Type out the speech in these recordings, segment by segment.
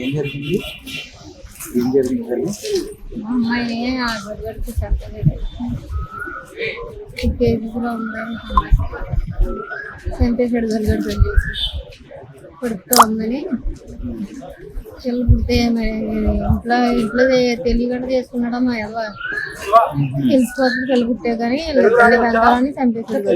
ఏం జరిగింది? ఏం జరిగింది తల్లి? మా అమ్మాయిని ఆడబడికి చెప్పలేదు. కేజీలో ఉందని చంపేశాడు గల్గడ్డ చేసి కొడుకుతో ఉందని చెల్లు పుడితే మరి ఇంట్లో తెలియకుండా చేసుకున్నాడా మా ఎవ తెలిసిపోతుంది చెల్లు పుట్టే కానీ వెంకాలని చంపేశాడు.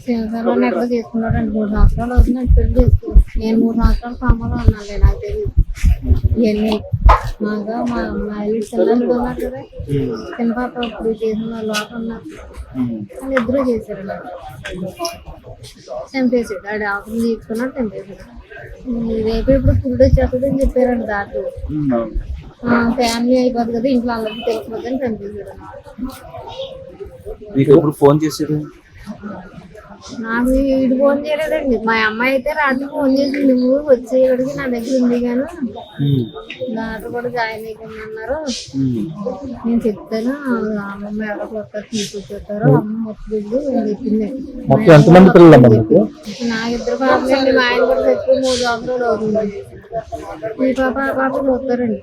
సింగసంలో ఎక్కడ చేసుకున్నాడు అంటే 3 సంవత్సరాలు అవుతుంది అంటే పెళ్లి చేసుకోవాలి. నేను 3 సంవత్సరాలు కామలో ఉన్నాను, నాకు తెలియదు ఇవన్నీ. మాగా మా అమ్మాయిలు చిన్నలు ఉన్నారు కదా, చిన్న పాప ఇప్పుడు చేసిన వాళ్ళు లోపల ఉన్నారు, వాళ్ళు ఇద్దరు చేశారు. నాకు చంపేసాడు, ఆడ ఆకులు తీసుకున్నాడు చంపేశాడు. రేపు ఇప్పుడు ఫుడ్ వచ్చేస్తుంది అని చెప్పారండి దాంట్లో. ఫ్యామిలీ అయిపోతుంది కదా, ఇంట్లో అందరికీ తెలిసిపోద్దని చంపేశాడు. మీకు ఎప్పుడు ఫోన్ చేశారు? నాకు వీడు ఫోన్ చేయలేదండి. మా అమ్మాయి అయితే రాత్రి ఫోన్ చేసింది, నువ్వు వచ్చేవాడికి నా దగ్గర ఉంది కానీ డాక్టర్ కూడా జాయిన్ అయిపోయిందన్నారు, నేను చెప్తాను అమ్మమ్మ ఎవరో కొత్త తీసుకొచ్చేస్తారు, అమ్మ మొత్తం అని చెప్పింది. నాకు 2 పాపలండి, మా ఆయన కూడా చచ్చిపోయి 3 సంవత్సరాలు అవుతుంది. ఈ పాప ఆ పాప చూస్తారండి.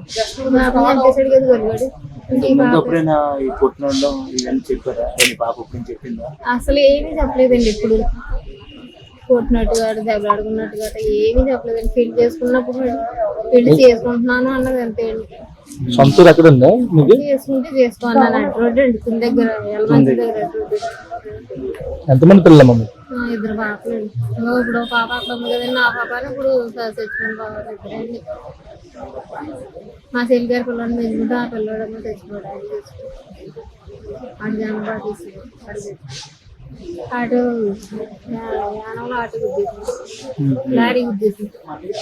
పాప చంపేసాడు కదా గొల్లివాడు. అసలు ఏమీ చెప్పలేదండి. ఇప్పుడు కొట్టినట్టు కాదు, దెబ్బలాడుకున్నట్టు కాదు, ఏమీ చెప్పలేదండి. పెళ్లి చేసుకున్నప్పుడు పెళ్లి చేసుకుంటున్నాను అన్నది అంతే అండి. చేసుకుంటే చేసుకోన్నాను అంటే రోడ్డు అండి కింద దగ్గర ఎలమంచి దగ్గర. ఎంతమంది పిల్లలు? 2 పాపలు అండి. ఇప్పుడు పాప అట్లా ఉంది కదండి, నా పాపని ఇప్పుడు చచ్చిపోయిన పాప దగ్గరండి. మా చెల్లి గారి పిల్లలు మెచ్చుకుంటే ఆ పిల్లడేమో తెచ్చిపోవడానికి అటు జనబా తీసుకు అటు యానంలో ఆటో గుద్దేసి లారీ గుద్దేసి